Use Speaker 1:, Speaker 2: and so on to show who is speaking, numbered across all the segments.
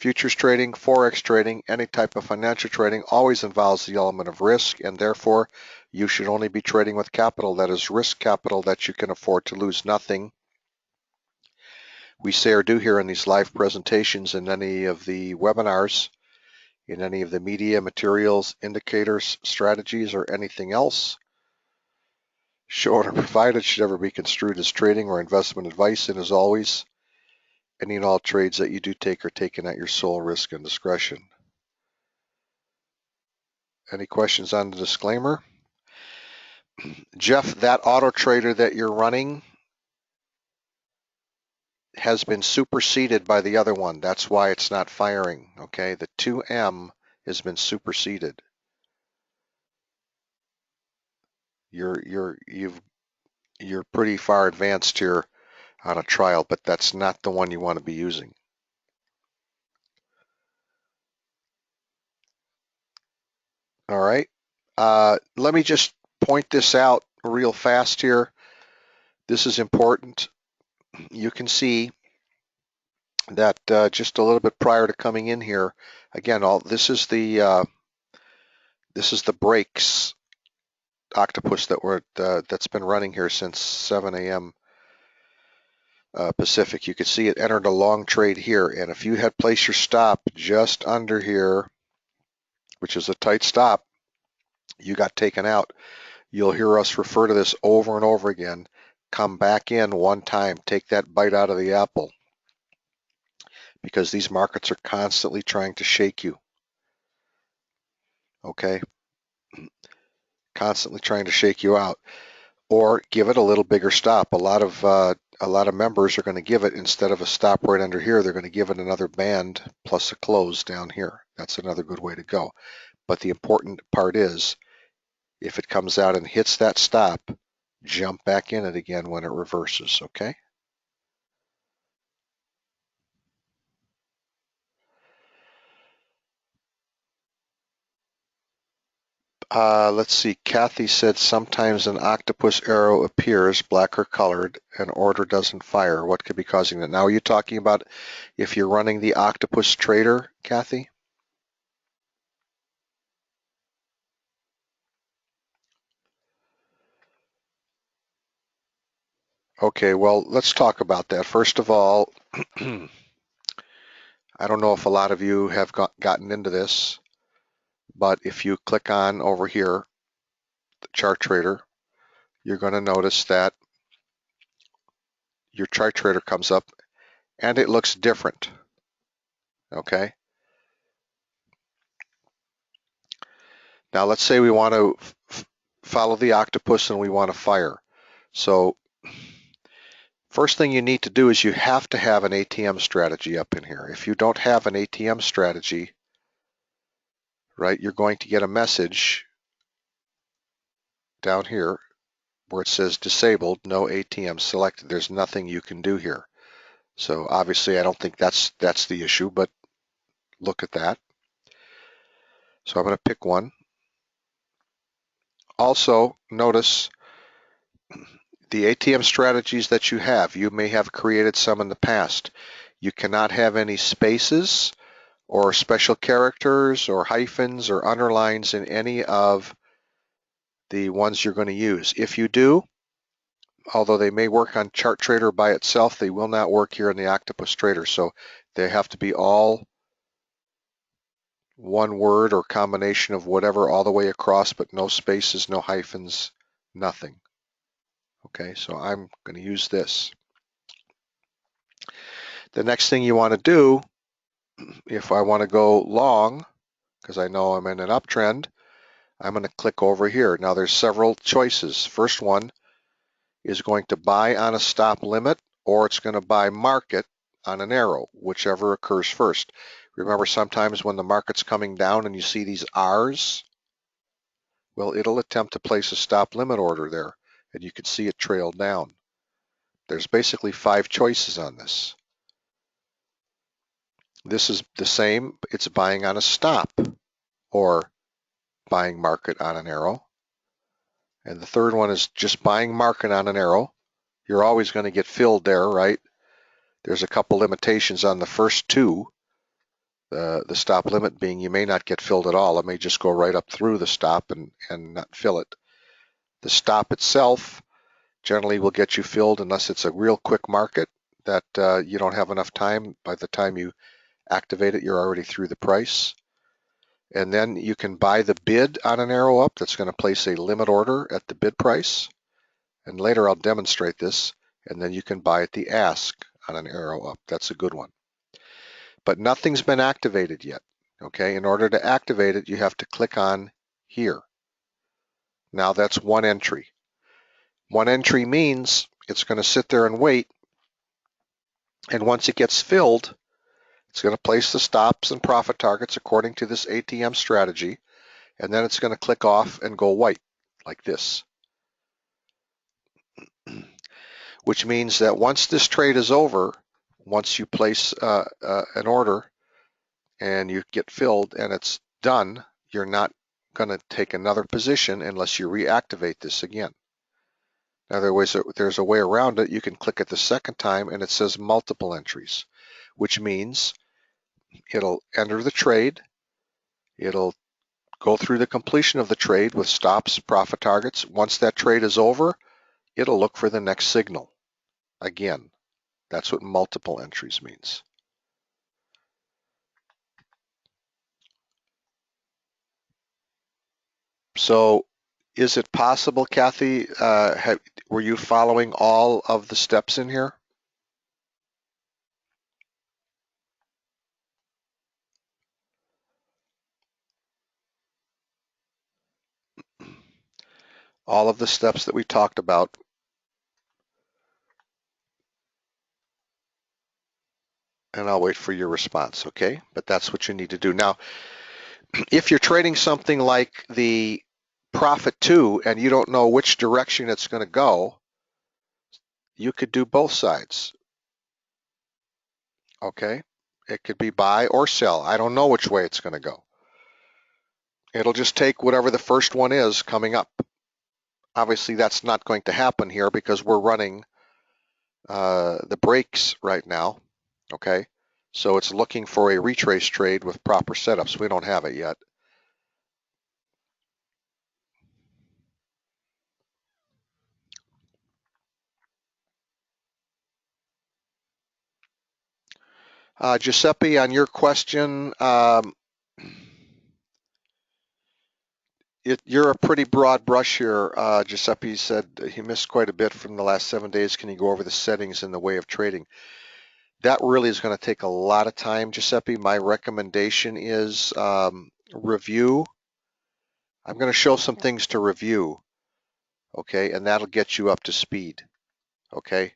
Speaker 1: Futures trading, Forex trading, any type of financial trading always involves the element of risk, and therefore you should only be trading with capital that is risk capital that you can afford to lose nothing. We say or do here in these live presentations, in any of the webinars, in any of the media, materials, indicators, strategies, or anything else shown or provided should ever be construed as trading or investment advice, and as always, any and all trades that you do take are taken at your sole risk and discretion. Any questions on the disclaimer? Jeff, that auto trader that you're running has been superseded by the other one. That's why it's not firing, okay? The 2M has been superseded. You're pretty far advanced here on a trial, but that's not the one you want to be using. All right. Let me just point this out real fast here. This is important. You can see that just a little bit prior to coming in here, again, this is the breaks octopus that's been running here since 7 a.m. Pacific. You can see it entered a long trade here, and if you had placed your stop just under here, which is a tight stop, you got taken out. You'll hear us refer to this over and over again. Come back in one time, take that bite out of the apple, because these markets are constantly trying to shake you. Okay? Constantly trying to shake you out. Or give it a little bigger stop. A lot of members are going to give it, instead of a stop right under here, they're going to give it another band plus a close down here. That's another good way to go. But the important part is, if it comes out and hits that stop, jump back in it again when it reverses, okay? Let's see, Kathy said sometimes an octopus arrow appears, black or colored, and order doesn't fire. What could be causing that? Now, are you talking about if you're running the octopus trader, Kathy? Okay, well, let's talk about that. First of all, I don't know if a lot of you have gotten into this, but if you click on over here, the chart trader, you're going to notice that your chart trader comes up and it looks different, okay? Now let's say we want to follow the octopus and we want to fire. So first thing you need to do is you have to have an ATM strategy up in here. If you don't have an ATM strategy, right, you're going to get a message down here where it says disabled, no ATM selected. There's nothing you can do here. So obviously I don't think that's the issue, but look at that. So I'm going to pick one. Also notice the ATM strategies that you have. You may have created some in the past. You cannot have any spaces or special characters or hyphens or underlines in any of the ones you're going to use. If you do, although they may work on Chart Trader by itself, they will not work here in the Octopus Trader. So they have to be all one word or combination of whatever all the way across, but no spaces, no hyphens, nothing. Okay, so I'm going to use this. The next thing you want to do, if I want to go long, because I know I'm in an uptrend, I'm going to click over here. Now there's several choices. First one is going to buy on a stop limit, or it's going to buy market on an arrow, whichever occurs first. Remember, sometimes when the market's coming down and you see these R's, well, it'll attempt to place a stop limit order there, and you can see it trail down. There's basically 5 choices on this. This is the same. It's buying on a stop or buying market on an arrow. And the third one is just buying market on an arrow. You're always going to get filled there, right? There's a couple limitations on the first 2. The stop limit being you may not get filled at all. It may just go right up through the stop and not fill it. The stop itself generally will get you filled unless it's a real quick market that you don't have enough time. By the time you activate it, you're already through the price. And then you can buy the bid on an arrow up. That's going to place a limit order at the bid price. And later I'll demonstrate this. And then you can buy at the ask on an arrow up. That's a good one. But nothing's been activated yet. Okay, in order to activate it, you have to click on here. Now that's one entry. One entry means it's going to sit there and wait. And once it gets filled, it's going to place the stops and profit targets according to this ATM strategy. And then it's going to click off and go white like this. Which means that once this trade is over, once you place an order and you get filled and it's done, you're not going to take another position unless you reactivate this again. Now there's a way around it. You can click it the second time and it says multiple entries, which means it'll enter the trade, it'll go through the completion of the trade with stops, profit targets. Once that trade is over, it'll look for the next signal. Again, that's what multiple entries means. So is it possible, Kathy, were you following all of the steps in here? All of the steps that we talked about. And I'll wait for your response, okay? But that's what you need to do. Now, if you're trading something like the Profit 2 and you don't know which direction it's going to go, you could do both sides, okay? It could be buy or sell. I don't know which way it's going to go. It'll just take whatever the first one is coming up. Obviously, that's not going to happen here because we're running the breaks right now, okay? So it's looking for a retrace trade with proper setups. We don't have it yet. Giuseppe, on your question, you're a pretty broad brush here. Giuseppe said he missed quite a bit from the last 7 days. Can you go over the settings in the way of trading? That really is going to take a lot of time, Giuseppe. My recommendation is review. I'm going to show some things to review, okay, and that'll get you up to speed, okay,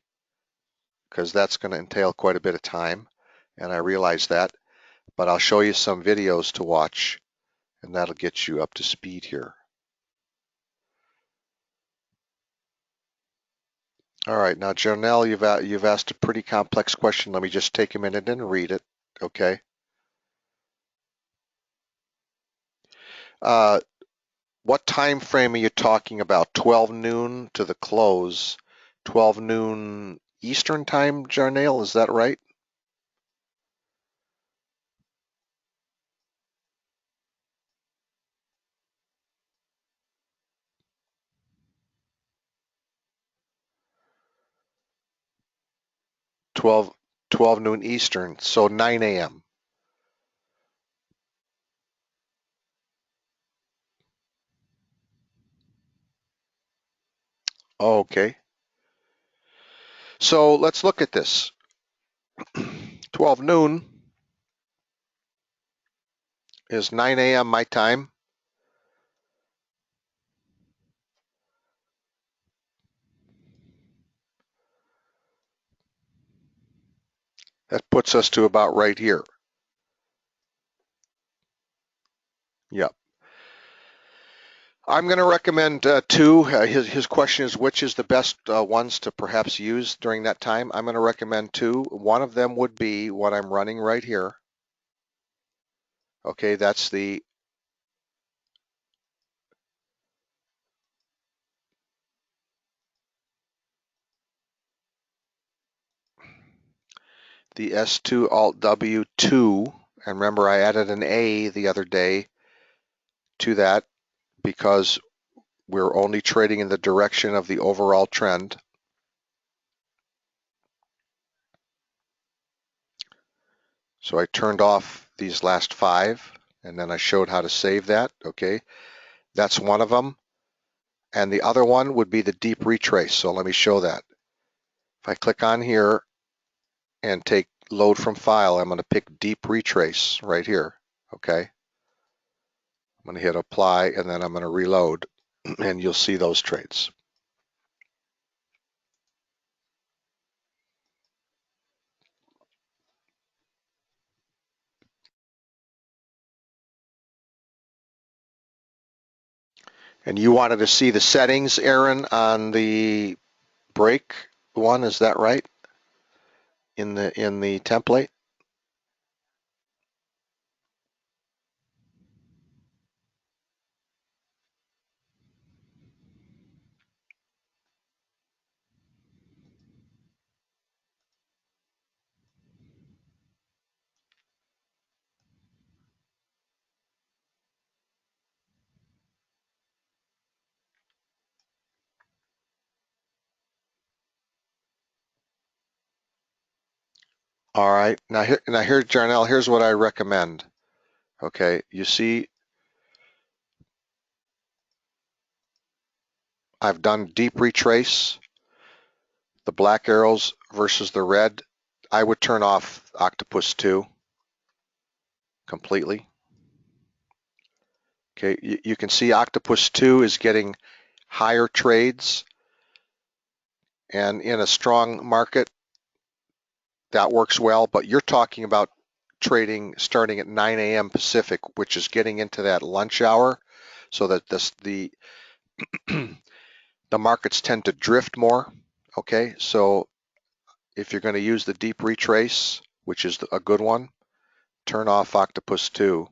Speaker 1: because that's going to entail quite a bit of time, and I realize that, but I'll show you some videos to watch, and that'll get you up to speed here. All right, now Janelle, you've asked a pretty complex question. Let me just take a minute and read it, okay? What time frame are you talking about? 12 noon to the close. 12 noon Eastern time, Janelle, is that right? Twelve noon Eastern, so 9 a.m. Okay. So let's look at this. 12 noon is 9 a.m. my time. That puts us to about right here. Yep. I'm going to recommend two. His question is which is the best ones to perhaps use during that time. I'm going to recommend two. One of them would be what I'm running right here. Okay, that's the S2 Alt W2 And remember, I added an A the other day to that because we're only trading in the direction of the overall trend. So I turned off these last 5, and then I showed how to save that. Okay, that's one of them. And the other one would be the deep retrace. So let me show that. If I click on here and take load from file, I'm going to pick deep retrace right here. Okay, I'm going to hit apply, and then I'm going to reload, and you'll see those trades. And you wanted to see the settings, Aaron, on the break one, is that right? In the template? All right. Now here, Jarnell, here's what I recommend. Okay, you see, I've done deep retrace, the black arrows versus the red. I would turn off Octopus 2 completely. Okay, you can see Octopus 2 is getting higher trades, and in a strong market, that works well, but you're talking about trading starting at 9 a.m. Pacific, which is getting into that lunch hour, so that the markets tend to drift more. Okay, so if you're going to use the deep retrace, which is a good one, turn off Octopus 2,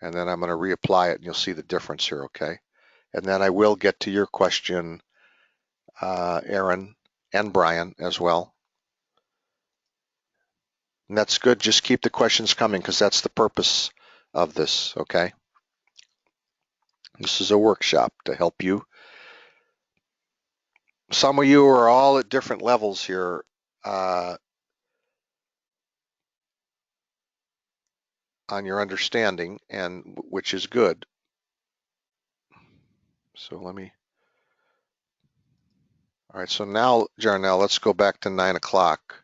Speaker 1: and then I'm going to reapply it, and you'll see the difference here. Okay, and then I will get to your question, Aaron and Brian as well. And that's good. Just keep the questions coming, because that's the purpose of this. Okay. This is a workshop to help you. Some of you are all at different levels here, on your understanding, and which is good. So let me. All right. So now, Jarnell, let's go back to 9 o'clock.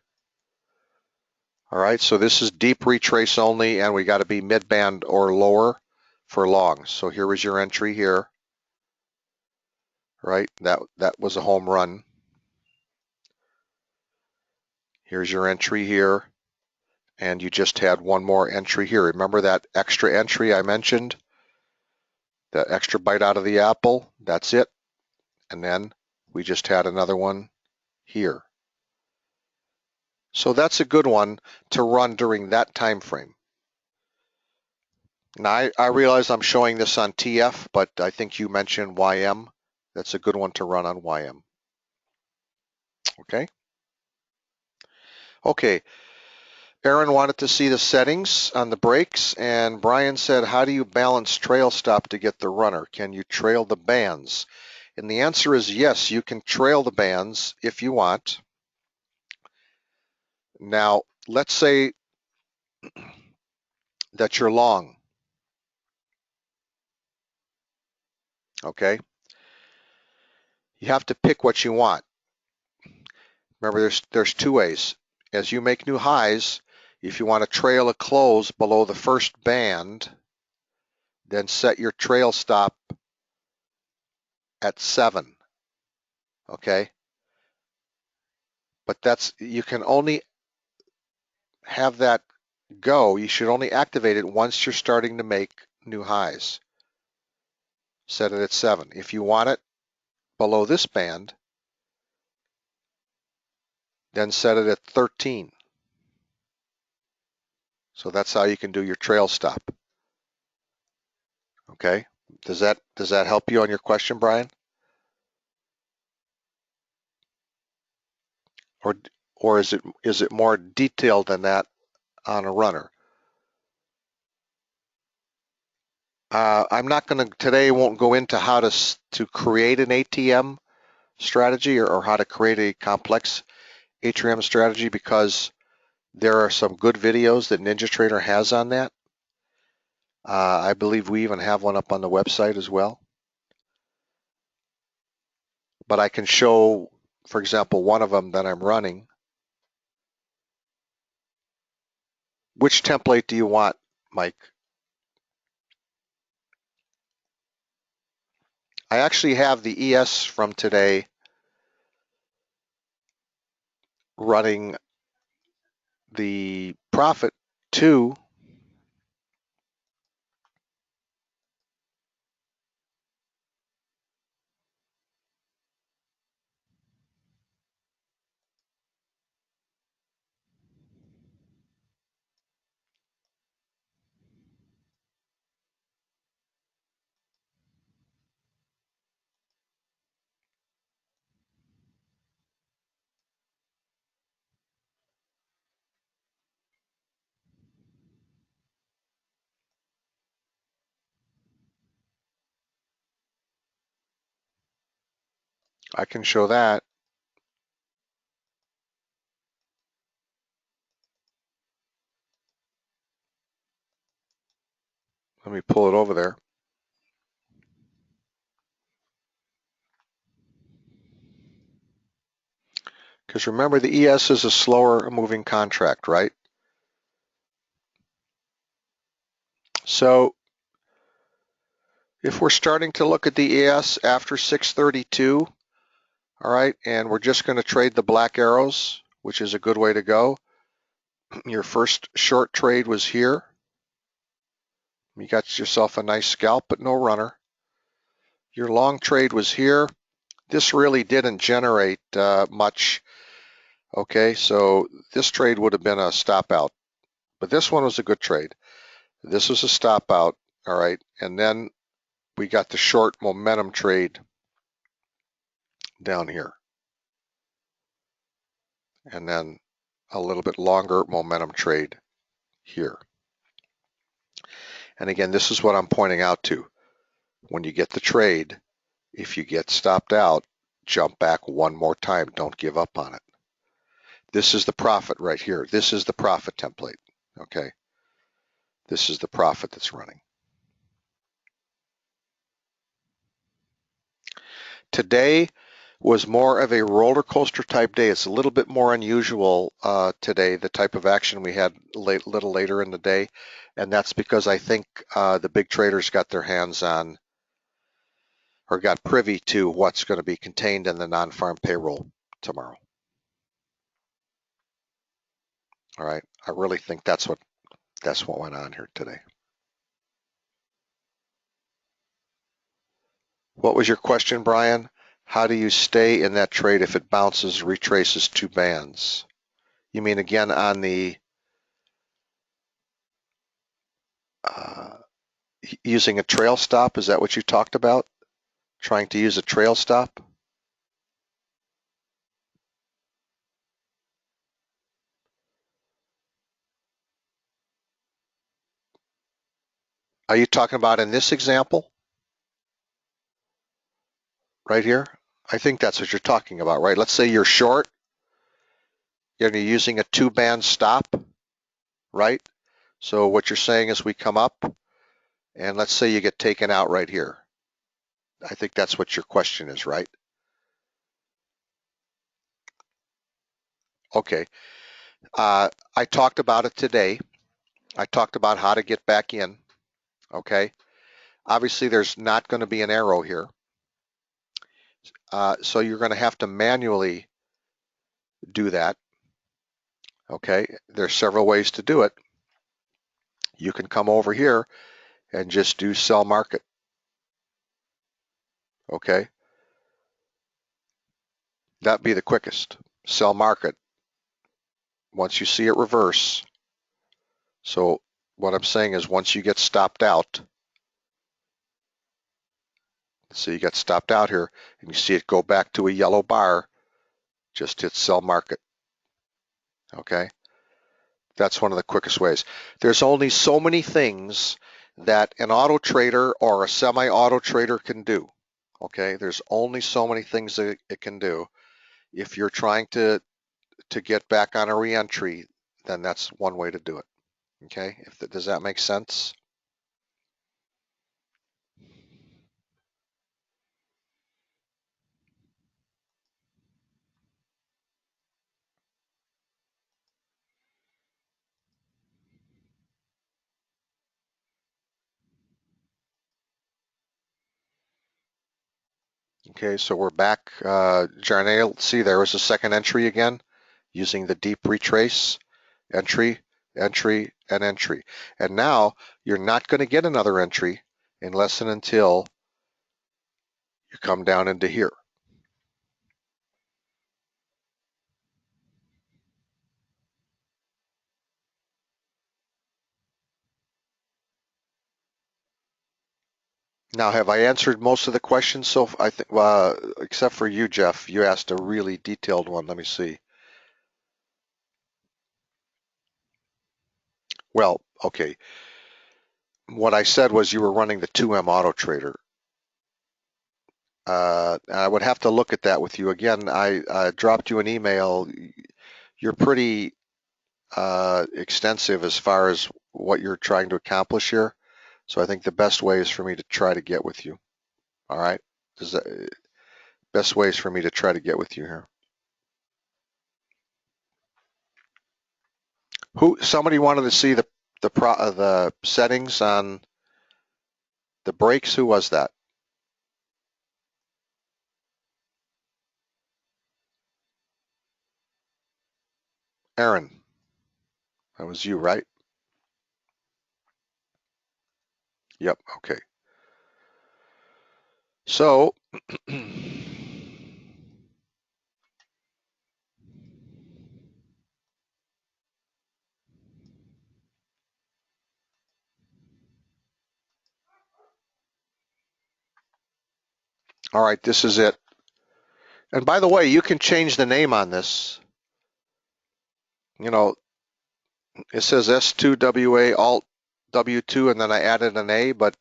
Speaker 1: All right. So this is deep retrace only, and we got to be mid-band or lower for long. So here was your entry here. Right. That was a home run. Here's your entry here. And you just had one more entry here. Remember that extra entry I mentioned? That extra bite out of the apple? That's it. And then we just had another one here. So that's a good one to run during that time frame. Now I realize I'm showing this on TF, but I think you mentioned YM. That's a good one to run on YM. Okay. Okay. Aaron wanted to see the settings on the brakes, and Brian said, how do you balance trail stop to get the runner? Can you trail the bands? And the answer is yes, you can trail the bands if you want. Now, let's say that you're long, okay? You have to pick what you want. Remember, there's two ways. As you make new highs, if you want to trail a close below the first band, then set your trail stop at 7, okay? But you can only have that go. You should only activate it once you're starting to make new highs. Set it at 7. If you want it below this band, then set it at 13. So that's how you can do your trail stop. Okay? Does that help you on your question, Brian? Or is it more detailed than that on a runner? I'm not going to today. Won't go into how to create an ATM strategy or how to create a complex ATM strategy because there are some good videos that NinjaTrader has on that. I believe we even have one up on the website as well. But I can show, for example, one of them that I'm running. Which template do you want, Mike? I actually have the ES from today running the profit to I can show that. Let me pull it over there. Because remember, the ES is a slower moving contract, right? So if we're starting to look at the ES after 632, all right, and we're just going to trade the black arrows, which is a good way to go. Your first short trade was here. You got yourself a nice scalp, but no runner. Your long trade was here. This really didn't generate much. Okay, so this trade would have been a stop out, but this one was a good trade. This was a stop out, all right, and then we got the short momentum trade down here, and then a little bit longer momentum trade here. And again, this is what I'm pointing out to. When you get the trade, if you get stopped out, jump back one more time. Don't give up on it. This is the profit right here. This is the profit template, okay? This is the profit that's running. Today was more of a roller coaster type day. It's a little bit more unusual today, the type of action we had a little later in the day. And that's because I think the big traders got their hands on or got privy to what's going to be contained in the non-farm payroll tomorrow. All right. I really think that's what went on here today. What was your question, Brian? How do you stay in that trade if it bounces, retraces two bands? You mean again on the using a trail stop? Is that what you talked about? Trying to use a trail stop? Are you talking about in this example right here? I think that's what you're talking about, right? Let's say you're short and you're using a two-band stop, right? So what you're saying is we come up and let's say you get taken out right here. I think that's what your question is, right? Okay. I talked about it today. I talked about how to get back in, okay? Obviously, there's not going to be an arrow here. So you're going to have to manually do that, okay? There's several ways to do it. You can come over here and just do sell market, okay? That'd be the quickest. Sell market. Once you see it reverse, so what I'm saying is once you get stopped out, so you got stopped out here and you see it go back to a yellow bar, just hit sell market, okay? That's one of the quickest ways. There's only so many things that an auto trader or a semi-auto trader can do. Okay, there's only so many things that it can do. If you're trying to get back on a reentry, then that's one way to do it. Okay, does that make sense? Okay, so we're back. Jarnail, see there was a second entry again using the deep retrace, entry, entry, and entry. And now you're not going to get another entry unless and until you come down into here. Now, have I answered most of the questions? So I think, except for you, Jeff, you asked a really detailed one. Let me see. Well, okay. What I said was you were running the 2M Auto Trader. I would have to look at that with you again. I dropped you an email. You're pretty extensive as far as what you're trying to accomplish here. So I think the best way is for me to try to get with you. All right. Best way is for me to try to get with you here. Somebody wanted to see the settings on the brakes. Who was that? Aaron. That was you, right? Yep. Okay. So, all right, this is it. And by the way, you can change the name on this. You know, it says S2WA Alt W2, and then I added an A, but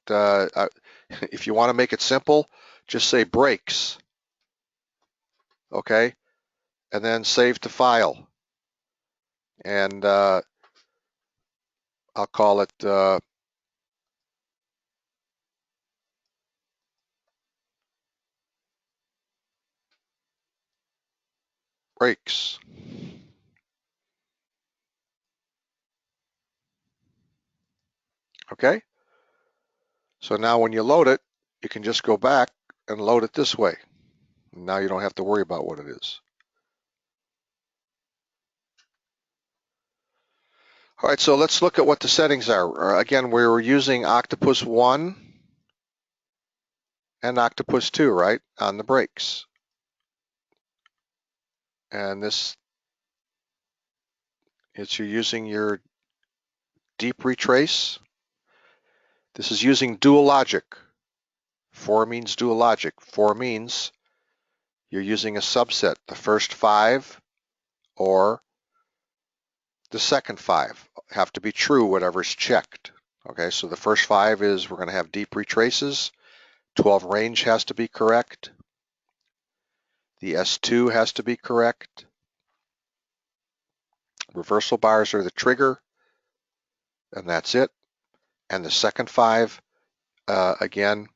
Speaker 1: if you want to make it simple, just say brakes, okay? And then save to file. And I'll call it brakes. Okay? So now when you load it, you can just go back and load it this way. Now you don't have to worry about what it is. All right, so let's look at what the settings are. Again, we were using Octopus 1 and Octopus 2, right, on the brakes. And this is you're using your deep retrace. This is using dual logic. For means dual logic. For means you're using a subset, the first 5 or the second 5 have to be true, whatever's checked. Okay, so the first 5 is we're going to have deep retraces. 12 range has to be correct. The S2 has to be correct. Reversal bars are the trigger, and that's it. And the second 5, again,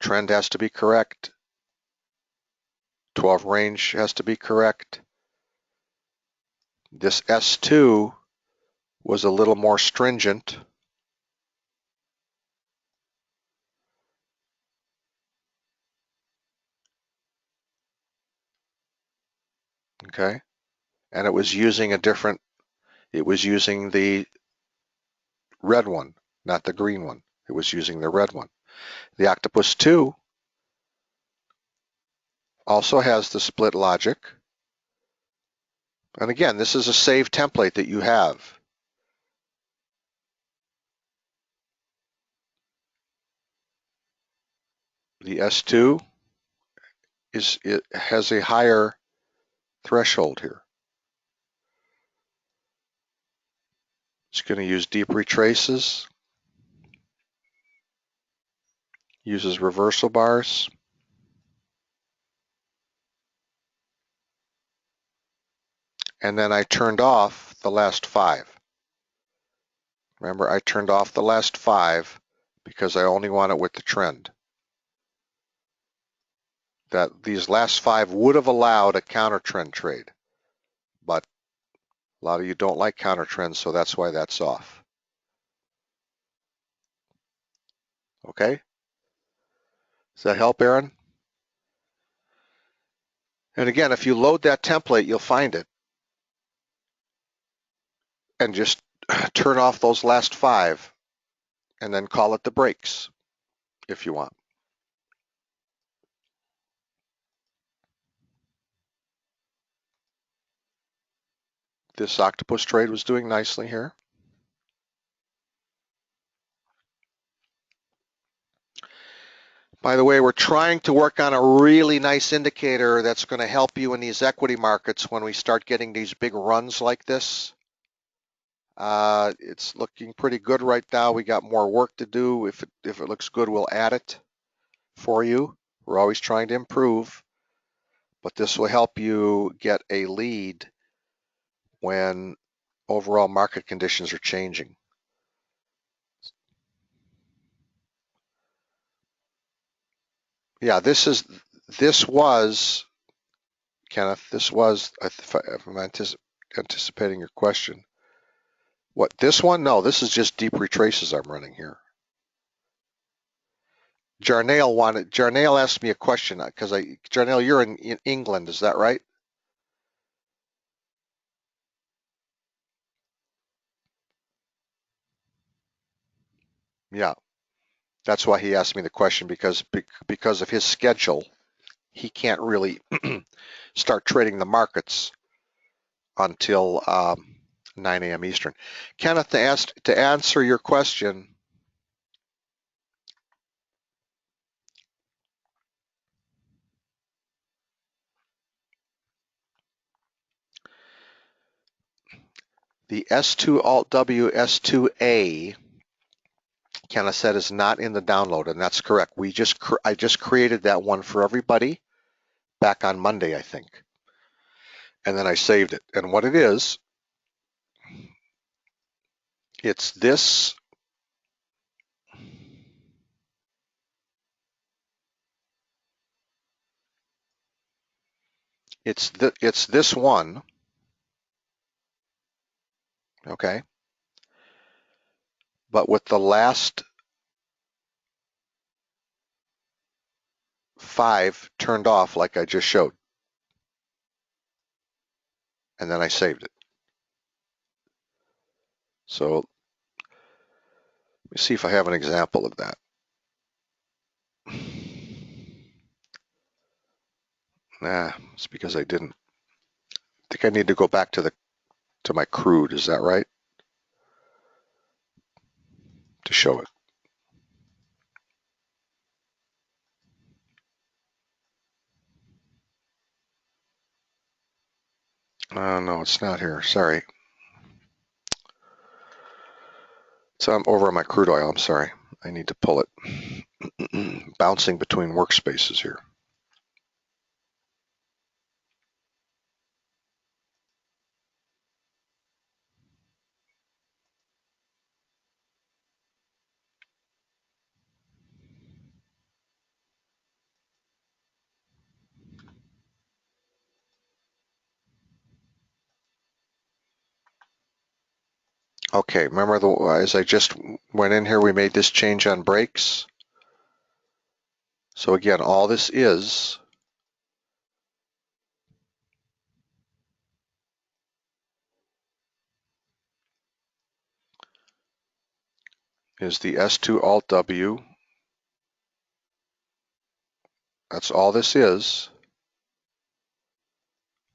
Speaker 1: trend has to be correct. 12 range has to be correct. This S2 was a little more stringent. Okay, and it was using it was using the red one, not the green one. It was using the red one. The Octopus 2 also has the split logic. And again, this is a saved template that you have. The S2 it has a higher threshold here. It's going to use deep retraces, uses reversal bars, and then I turned off the last 5. Remember, I turned off the last 5 because I only want it with the trend. That these last 5 would have allowed a counter trend trade, but a lot of you don't like counter trends, so that's why that's off. Okay? Does that help, Aaron? And again, if you load that template, you'll find it. And just turn off those last 5 and then call it the breaks if you want. This octopus trade was doing nicely here. By the way, we're trying to work on a really nice indicator that's going to help you in these equity markets when we start getting these big runs like this. It's looking pretty good right now. We got more work to do. If it looks good, we'll add it for you. We're always trying to improve, but this will help you get a lead when overall market conditions are changing. Yeah, this was, Kenneth, if I'm anticipating your question. What, this one? No, this is just deep retraces I'm running here. Jarnail asked me a question because Jarnail, you're in England, is that right? Yeah, that's why he asked me the question because of his schedule, he can't really start trading the markets until 9 a.m. Eastern. Kenneth, to answer your question, the S2 Alt W S2A, Kenneth said, is not in the download, and that's correct. I just created that one for everybody back on Monday, I think, and then I saved it. And what it is, it's this. It's this one, okay, but with the last 5 turned off like I just showed, and then I saved it. So let me see if I have an example of that. Nah, it's because I didn't. I think I need to go back to my crude. Is that right? To show it. No, it's not here. Sorry. So I'm over on my crude oil. I'm sorry. I need to pull it. Bouncing between workspaces here. Okay, remember as I just went in here, we made this change on breaks. So again, all this is the S2 Alt W. That's all this is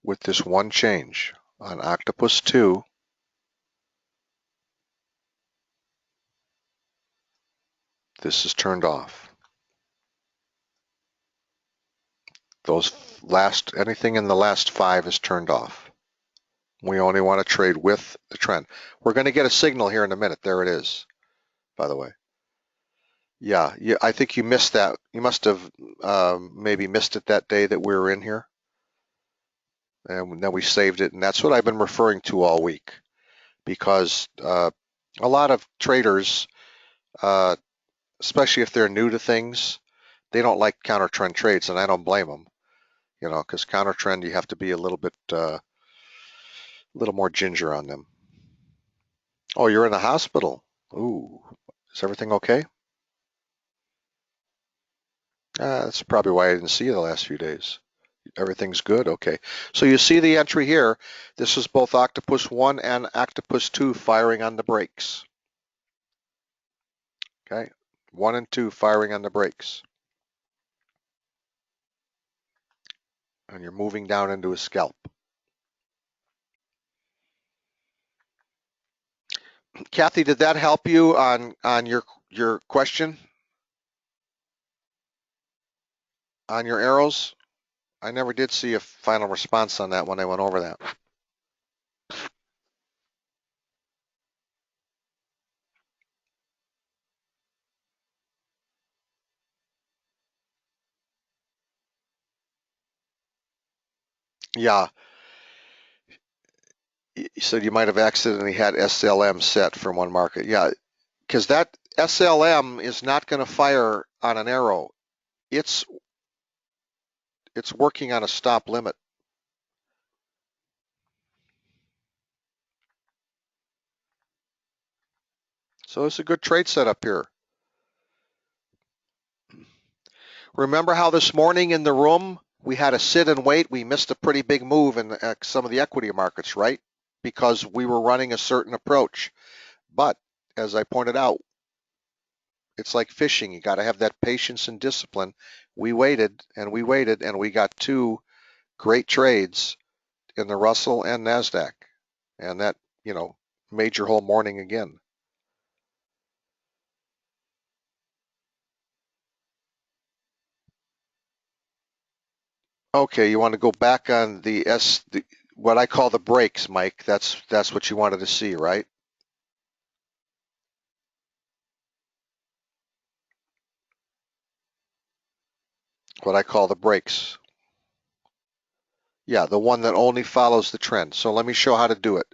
Speaker 1: with this one change. On Octopus 2, this is turned off. Anything in the last 5 is turned off. We only want to trade with the trend. We're going to get a signal here in a minute. There it is, by the way. Yeah, I think you missed that. You must have maybe missed it that day that we were in here. And then we saved it. And that's what I've been referring to all week, because a lot of traders, uh, especially if they're new to things, they don't like counter trend trades, and I don't blame them. Because counter trend, you have to be a little more ginger on them. Oh, you're in the hospital. Ooh, is everything okay? That's probably why I didn't see you the last few days. Everything's good? Okay. So you see the entry here. This is both Octopus 1 and Octopus 2 firing on the brakes. Okay. 1 and 2 firing on the brakes. And you're moving down into a scalp. Kathy, did that help you on your question? On your arrows? I never did see a final response on that when I went over that. Yeah. You said you might have accidentally had SLM set from one market. Yeah, because that SLM is not going to fire on an arrow. It's working on a stop limit. So it's a good trade setup here. Remember how this morning in the room we had to sit and wait? We missed a pretty big move in some of the equity markets, right? Because we were running a certain approach. But as I pointed out, it's like fishing. You got to have that patience and discipline. We waited and we waited and we got two great trades in the Russell and NASDAQ. And that, made your whole morning again. Okay, you want to go back on what I call the breaks, Mike. That's what you wanted to see, right? What I call the breaks. Yeah, the one that only follows the trend. So let me show how to do it.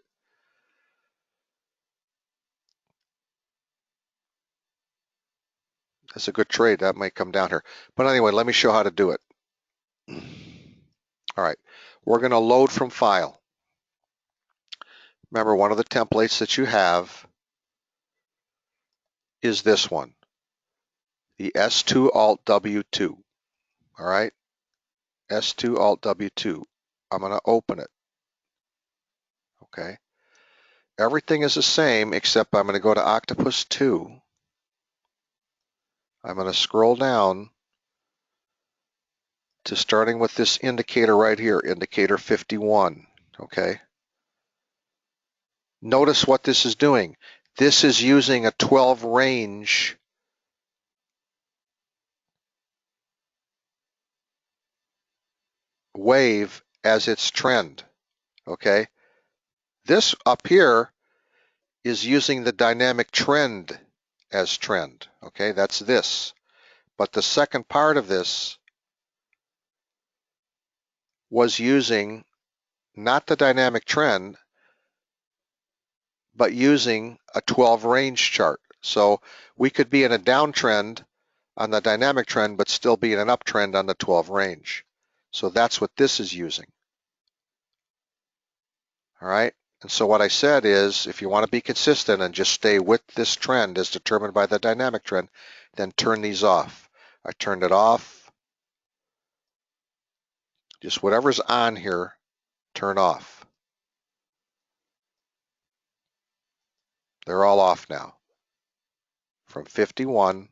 Speaker 1: That's a good trade. That might come down here. But anyway, let me show how to do it. All right, we're going to load from file. Remember, one of the templates that you have is this one, the S2 Alt W2. All right, S2 Alt W2. I'm going to open it. Okay. Everything is the same except I'm going to go to Octopus 2. I'm going to scroll down to starting with this indicator right here, indicator 51. Okay. Notice what this is doing. This is using a 12 range wave as its trend. Okay. This up here is using the dynamic trend as trend. Okay, that's this. But the second part of this was using not the dynamic trend, but using a 12 range chart. So we could be in a downtrend on the dynamic trend, but still be in an uptrend on the 12 range. So that's what this is using. All right. And so what I said is, if you want to be consistent and just stay with this trend as determined by the dynamic trend, then turn these off. I turned it off. Just whatever's on here, turn off. They're all off now. From 51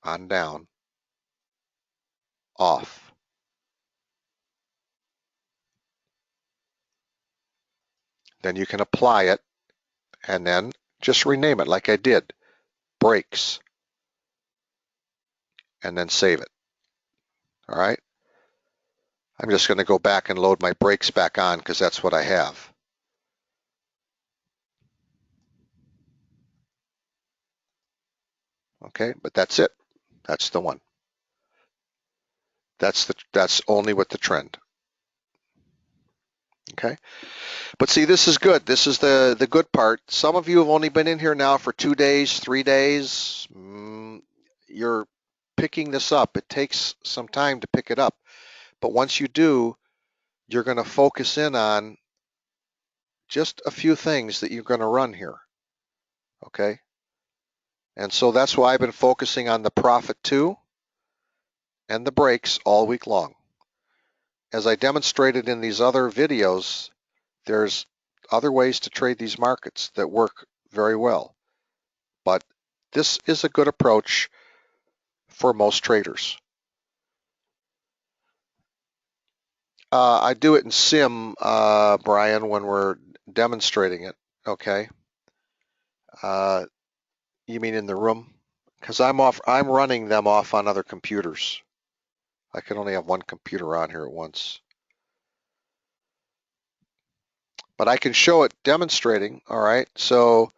Speaker 1: on down, off. Then you can apply it and then just rename it like I did, breaks, and then save it. All right. I'm just going to go back and load my breaks back on because that's what I have. Okay, but that's it. That's the one. That's only with the trend. Okay, but see, this is good. This is the good part. Some of you have only been in here now for 2 days, 3 days. You're picking this up. It takes some time to pick it up, but once you do, you're going to focus in on just a few things that you're going to run here. Okay, and so that's why I've been focusing on the profit 2 and the breaks all week long. As I demonstrated in these other videos, there's other ways to trade these markets that work very well. But this is a good approach for most traders. I do it in sim, Brian, when we're demonstrating it. Okay. You mean in the room? Because I'm running them off on other computers. I can only have one computer on here at once. But I can show it demonstrating. All right. So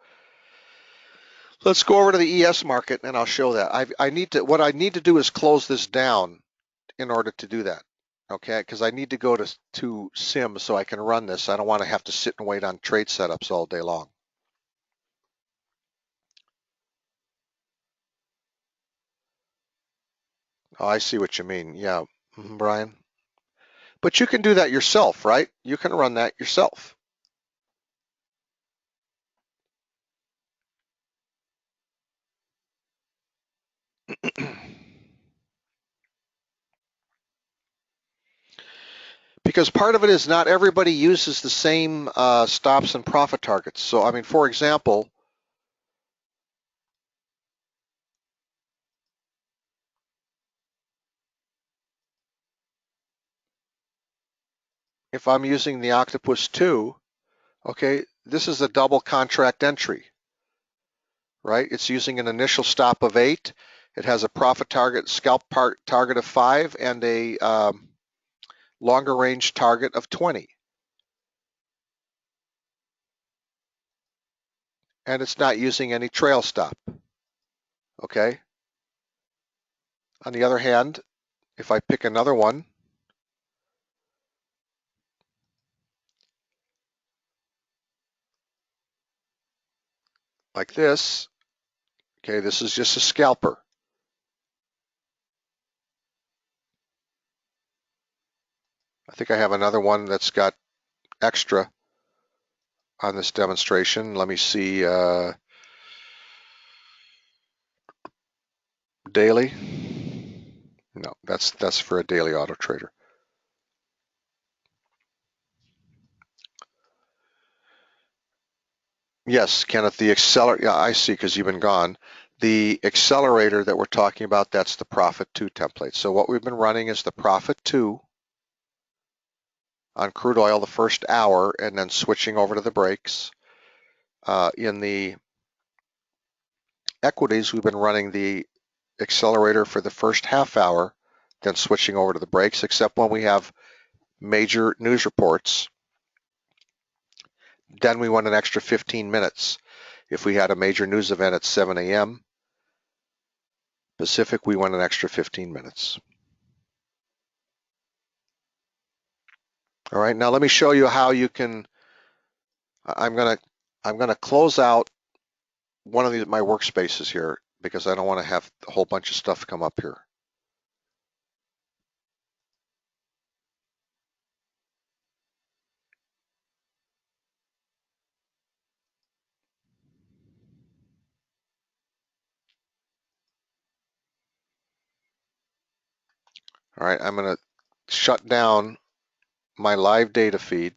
Speaker 1: let's go over to the ES market and I'll show that. What I need to do is close this down in order to do that. Okay, because I need to go to sim so I can run this. I don't want to have to sit and wait on trade setups all day long. Oh, I see what you mean. Yeah, Brian. But you can do that yourself, right? You can run that yourself. Because part of it is not everybody uses the same stops and profit targets. So, I mean, for example, if I'm using the Octopus 2, okay, this is a double contract entry, right? It's using an initial stop of 8. It has a profit target, scalp target of 5, and a longer range target of 20. And it's not using any trail stop, okay? On the other hand, if I pick another one, like this, okay, this is just a scalper. I think I have another one that's got extra on this demonstration. Let me see, daily. No, that's for a daily auto trader. Yes, Kenneth, the accelerator, yeah, I see, because you've been gone. The accelerator that we're talking about, that's the Profit 2 template. So what we've been running is the Profit 2 on crude oil the first hour and then switching over to the breaks. In the equities, we've been running the accelerator for the first half hour, then switching over to the breaks, except when we have major news reports. Then we want an extra 15 minutes. If we had a major news event at 7 a.m. Pacific, we want an extra 15 minutes. All right, now let me show you how you can, I'm gonna close out one of my workspaces here because I don't want to have a whole bunch of stuff come up here. All right, I'm gonna shut down my live data feed.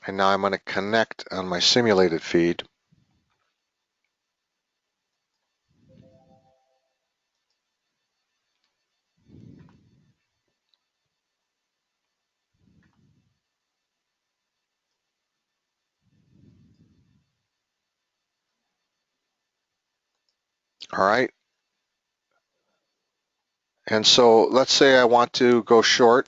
Speaker 1: And now I'm going to connect on my simulated feed. All right. And so let's say I want to go short.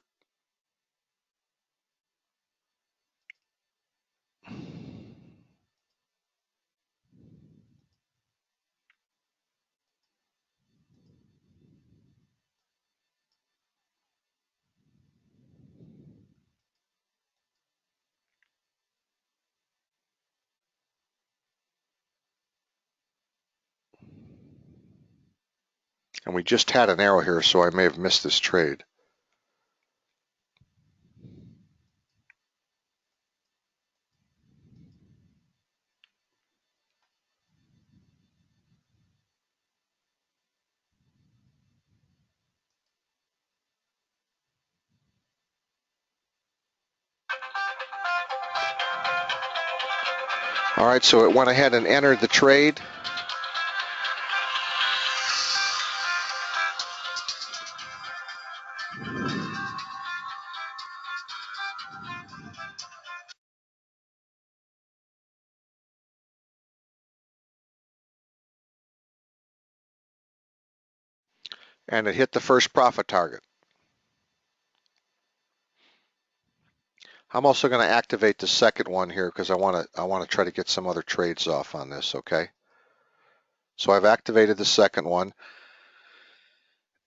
Speaker 1: And we just had an arrow here, so I may have missed this trade. All right, so it went ahead and entered the trade. And it hit the first profit target. I'm also going to activate the second one here because I want to try to get some other trades off on this, okay? So I've activated the second one.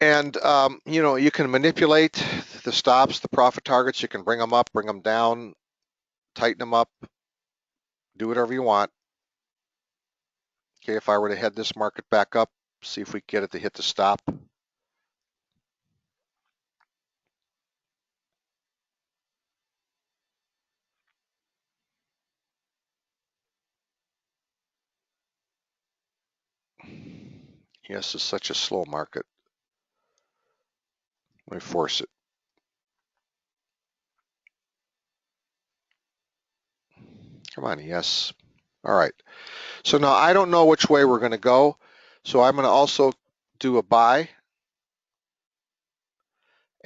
Speaker 1: And, you can manipulate the stops, the profit targets. You can bring them up, bring them down, tighten them up, do whatever you want. Okay, if I were to head this market back up, see if we can get it to hit the stop. Yes, it's such a slow market. Let me force it. Come on, yes. All right. So now I don't know which way we're going to go. So I'm going to also do a buy.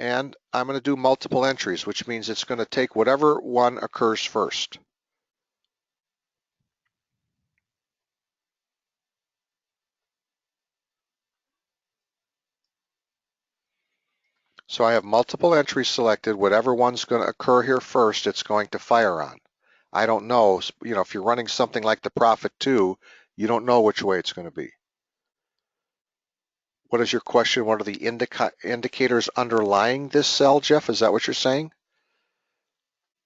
Speaker 1: And I'm going to do multiple entries, which means it's going to take whatever one occurs first. So I have multiple entries selected. Whatever one's going to occur here first, it's going to fire on. I don't know, if you're running something like the Profit 2, you don't know which way it's going to be. What is your question? What are the indicators underlying this sell, Jeff? Is that what you're saying?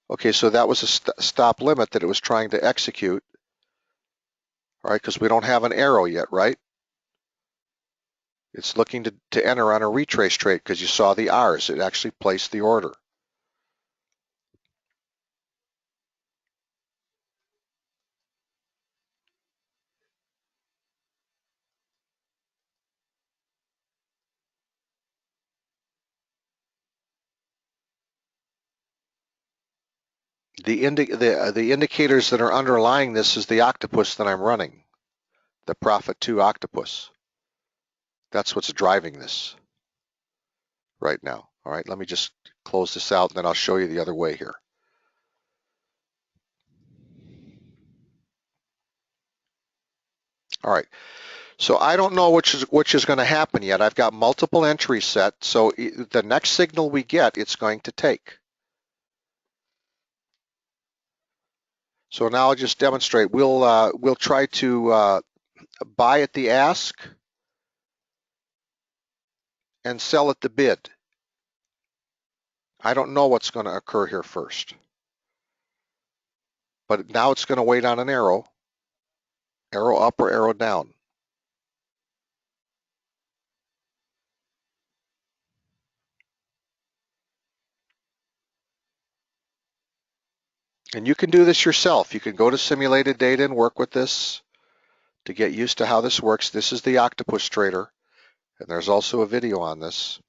Speaker 1: Okay, so that was a stop limit that it was trying to execute, all right, because we don't have an arrow yet, right? It's looking to enter on a retrace trade because you saw the R's. It actually placed the order. The indicators that are underlying this is the octopus that I'm running, the Profit 2 octopus. That's what's driving this right now. All right, let me just close this out and then I'll show you the other way here. All right, so I don't know which is going to happen yet. I've got multiple entries set, so the next signal we get, it's going to take. So now I'll just demonstrate. We'll try to buy at the ask and sell at the bid. I don't know what's going to occur here first. But now it's going to wait on an arrow up or arrow down. And you can do this yourself. You can go to simulated data and work with this to get used to how this works. This is the Octopus Trader, and there's also a video on this.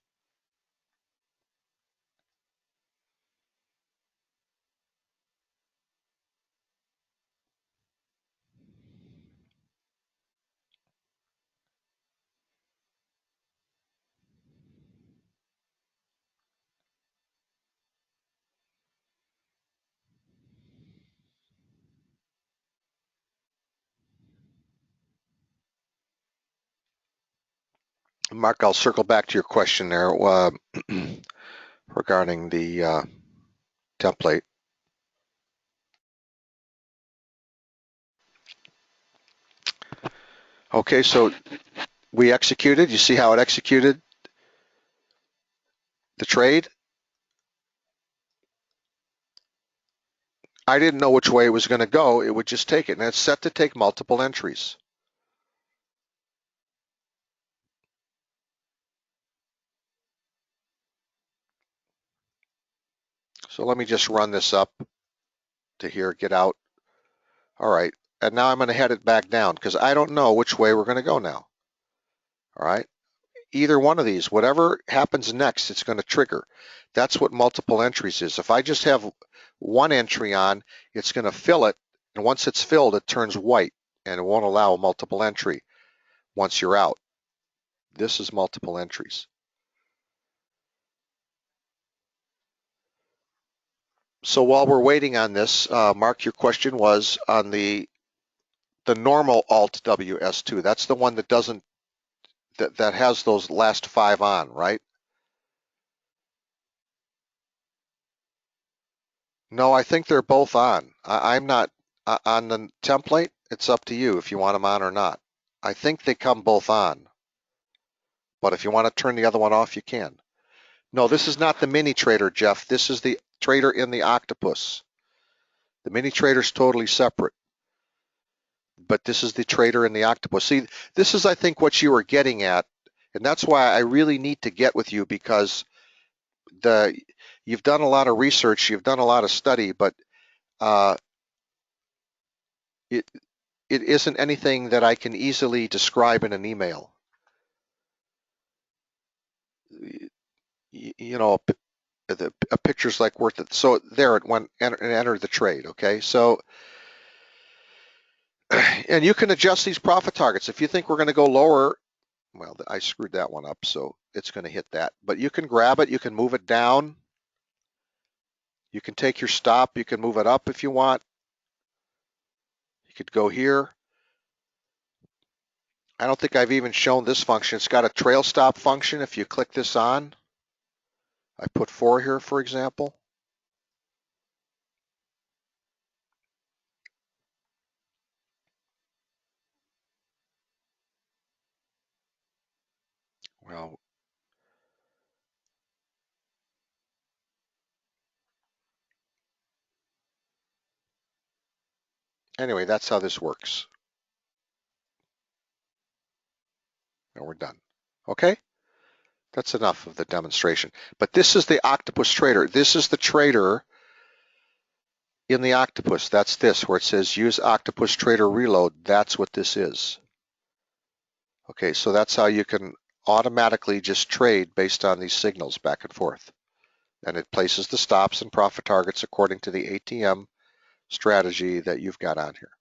Speaker 1: Mark, I'll circle back to your question there regarding the template. Okay, so we executed. You see how it executed the trade? I didn't know which way it was going to go. It would just take it, and it's set to take multiple entries. So let me just run this up to here, get out. All right, and now I'm going to head it back down because I don't know which way we're going to go now. All right, either one of these, whatever happens next, it's going to trigger. That's what multiple entries is. If I just have one entry on, it's going to fill it, and once it's filled, it turns white, and it won't allow a multiple entry once you're out. This is multiple entries. So while we're waiting on this, Mark, your question was on the normal Alt WS2. That's the one that doesn't that has those last 5 on, right? No, I think they're both on. I'm not on the template. It's up to you if you want them on or not. I think they come both on, but if you want to turn the other one off, you can. No, this is not the mini trader, Jeff. This is the trader in the octopus. The mini trader is totally separate, but this is the trader in the octopus. See, this is, I think, what you were getting at, and that's why I really need to get with you, because you've done a lot of research, you've done a lot of study, but it isn't anything that I can easily describe in an email. You know, a picture's like worth it. So there it went and entered the trade. Okay, so and you can adjust these profit targets if you think we're going to go lower. Well, I screwed that one up, so it's going to hit that. But you can grab it, you can move it down, you can take your stop, you can move it up if you want. You could go here. I don't think I've even shown this function. It's got a trail stop function. If you click this on, I put 4 here, for example. Well, anyway, that's how this works. And we're done. Okay? That's enough of the demonstration. But this is the octopus trader. This is the trader in the octopus. That's this, where it says use octopus trader reload. That's what this is. Okay, so that's how you can automatically just trade based on these signals back and forth. And it places the stops and profit targets according to the ATM strategy that you've got on here.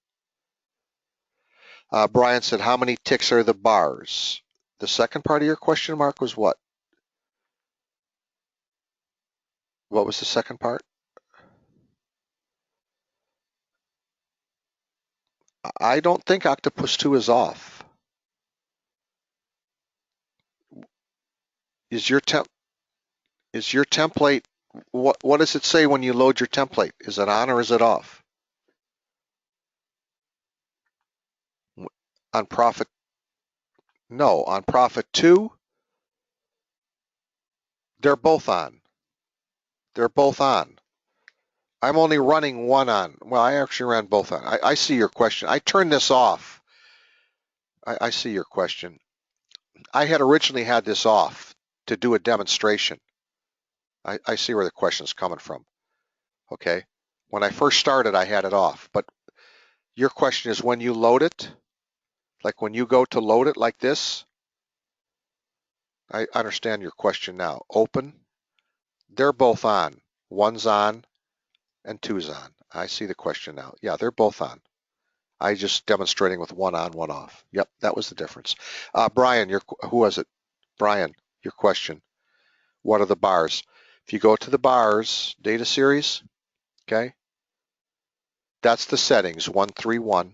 Speaker 1: Brian said, how many ticks are the bars? The second part of your question, Mark, was what? What was the second part? I don't think Octopus 2 is off. Is your template, what does it say when you load your template? Is it on or is it off? On profit, no. On profit 2, they're both on. They're both on. I'm only running one on. Well, I actually ran both on. I see your question. I turned this off. I see your question. I had originally had this off to do a demonstration. I see where the question is coming from. Okay. When I first started, I had it off. But your question is when you load it, like when you go to load it like this, I understand your question now. Open, they're both on. One's on and two's on. I see the question now. Yeah, they're both on. I just demonstrating with one on, one off. Yep, that was the difference. Brian, who was it? Brian, your question. What are the bars? If you go to the bars data series, okay, that's the settings, 131.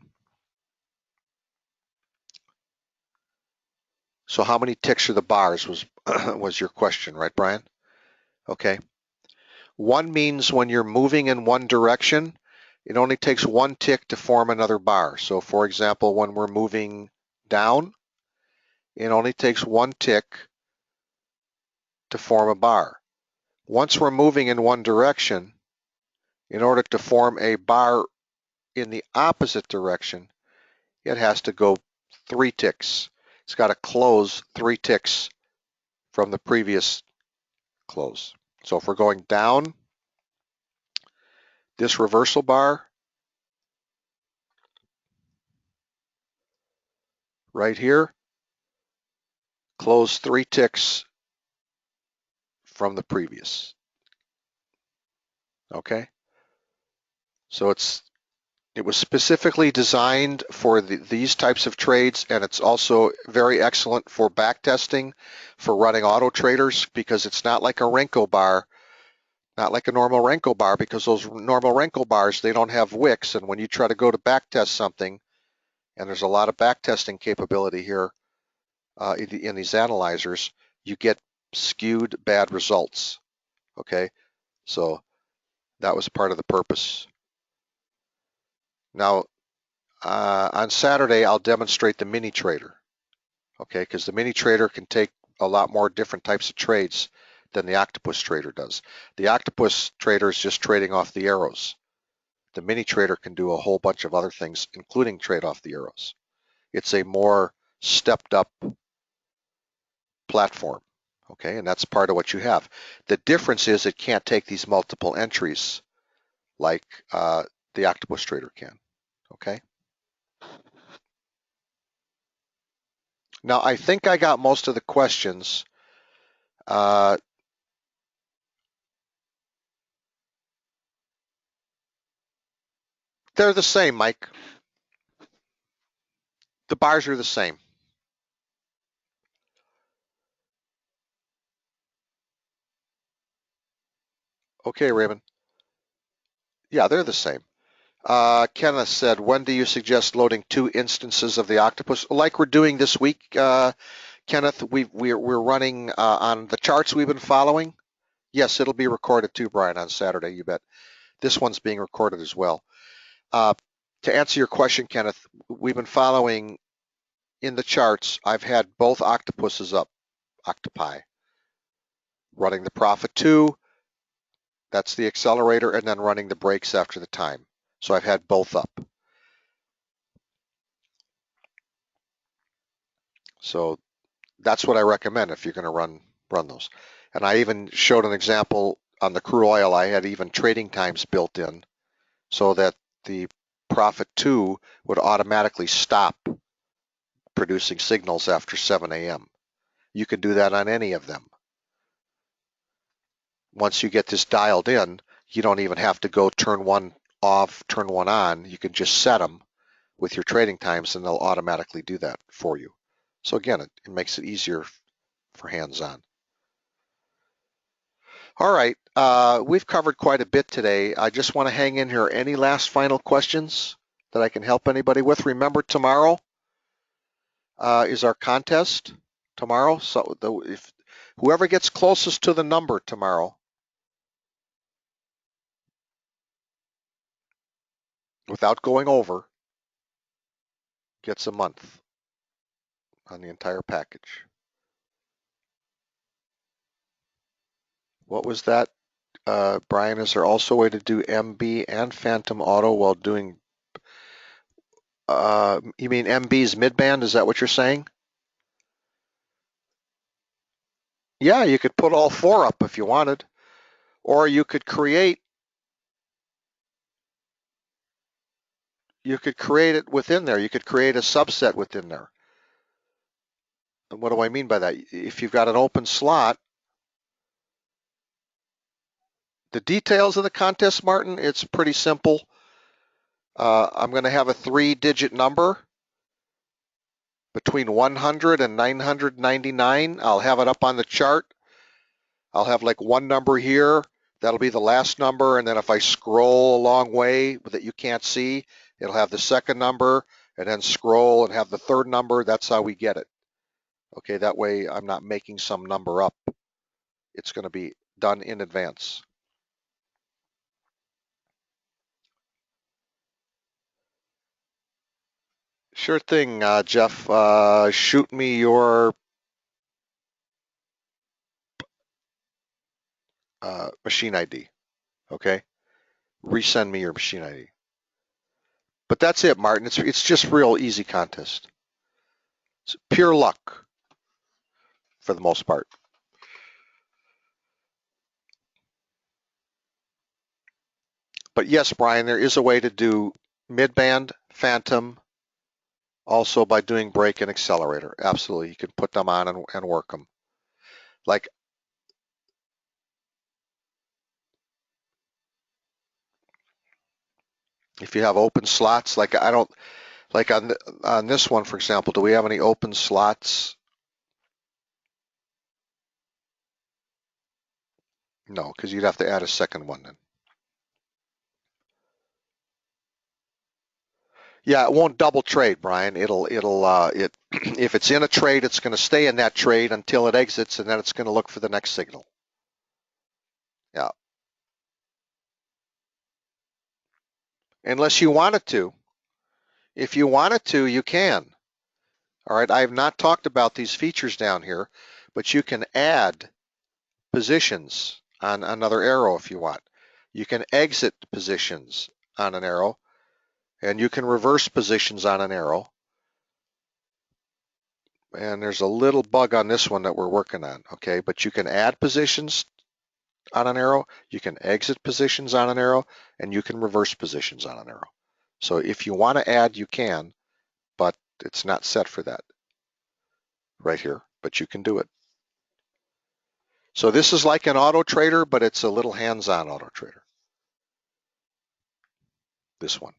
Speaker 1: So how many ticks are the bars was was your question, right, Brian? Okay. One means when you're moving in one direction, it only takes one tick to form another bar. So for example, when we're moving down, it only takes one tick to form a bar. Once we're moving in one direction, in order to form a bar in the opposite direction, it has to go 3 ticks. It's got to close 3 ticks from the previous close. So if we're going down, this reversal bar right here, close 3 ticks from the previous. Okay? So it was specifically designed for these types of trades, and it's also very excellent for back testing, for running auto traders, because it's not like a Renko bar, not like a normal Renko bar, because those normal Renko bars, they don't have wicks, and when you try to go to back test something, and there's a lot of back testing capability here in these analyzers, you get skewed bad results. Okay, so that was part of the purpose. Now, on Saturday, I'll demonstrate the mini trader, okay, because the mini trader can take a lot more different types of trades than the octopus trader does. The octopus trader is just trading off the arrows. The mini trader can do a whole bunch of other things, including trade off the arrows. It's a more stepped up platform, okay, and that's part of what you have. The difference is it can't take these multiple entries like the octopus trader can, okay? Now, I think I got most of the questions. They're the same, Mike. The bars are the same. Okay, Raymond. Yeah, they're the same. Kenneth said, when do you suggest loading 2 instances of the octopus? Like we're doing this week, Kenneth, we're running on the charts we've been following. Yes, it'll be recorded too, Brian, on Saturday, you bet. This one's being recorded as well. To answer your question, Kenneth, we've been following in the charts. I've had both octopuses up, octopi, running the profit 2, that's the accelerator, and then running the brakes after the time. So I've had both up. So that's what I recommend if you're going to run those. And I even showed an example on the crude oil. I had even trading times built in so that the profit 2 would automatically stop producing signals after 7 a.m. You can do that on any of them. Once you get this dialed in, you don't even have to go turn one off, turn one on. You can just set them with your trading times and they'll automatically do that for you. So again, it makes it easier for hands-on. All right, we've covered quite a bit today. I just want to hang in here. Any last final questions that I can help anybody with? Remember, tomorrow is our contest. Tomorrow, so if whoever gets closest to the number tomorrow, without going over, gets a month on the entire package. What was that, Brian? Is there also a way to do MB and Phantom Auto while doing, you mean MB's midband? Is that what you're saying? Yeah, you could put all 4 up if you wanted, or you could create it within there. You could create a subset within there. And what do I mean by that? If you've got an open slot, the details of the contest, Martin, it's pretty simple. I'm going to have a 3-digit number between 100 and 999. I'll have it up on the chart. I'll have like one number here. That'll be the last number. And then if I scroll a long way that you can't see, it'll have the second number, and then scroll and have the third number. That's how we get it. Okay, that way I'm not making some number up. It's going to be done in advance. Sure thing, Jeff. Shoot me your machine ID. Okay, resend me your machine ID. But that's it, Martin. It's just real easy contest. It's pure luck for the most part. But yes, Brian, there is a way to do midband, phantom, also by doing break and accelerator. Absolutely, you can put them on and work them. Like if you have open slots, like I don't like on this one, for example, do we have any open slots? No, because you'd have to add a second one then. Yeah, it won't double trade, Brian. It if it's in a trade, it's going to stay in that trade until it exits, and then it's going to look for the next signal. Yeah, unless you wanted to. If you wanted to, you can. All right, I have not talked about these features down here, but you can add positions on another arrow if you want. You can exit positions on an arrow, and you can reverse positions on an arrow. And there's a little bug on this one that we're working on, okay? But you can add positions on an arrow, you can exit positions on an arrow, and you can reverse positions on an arrow. So if you want to add, you can, but it's not set for that right here, but you can do it. So this is like an auto trader, but it's a little hands-on auto trader. This one.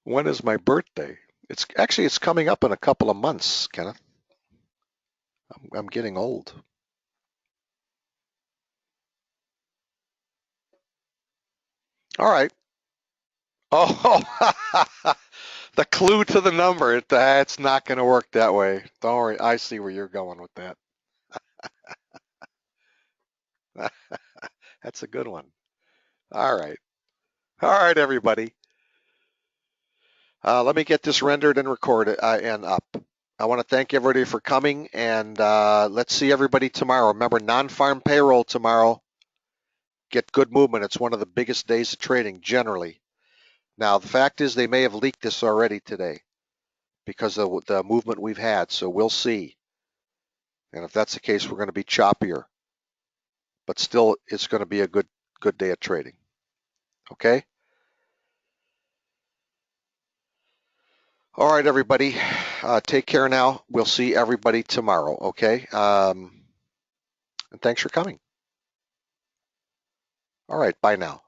Speaker 1: When is my birthday? It's coming up in a couple of months, Kenneth. I'm getting old. All right. Oh, the clue to the number. That's not going to work that way. Don't worry. I see where you're going with that. That's a good one. All right. All right, everybody. Let me get this rendered and recorded and up. I want to thank everybody for coming, and let's see everybody tomorrow. Remember, non-farm payroll tomorrow. Get good movement. It's one of the biggest days of trading generally. Now, the fact is they may have leaked this already today because of the movement we've had, so we'll see. And if that's the case, we're going to be choppier. But still, it's going to be a good day of trading. Okay? All right, everybody. Take care now. We'll see everybody tomorrow, okay? And thanks for coming. All right, bye now.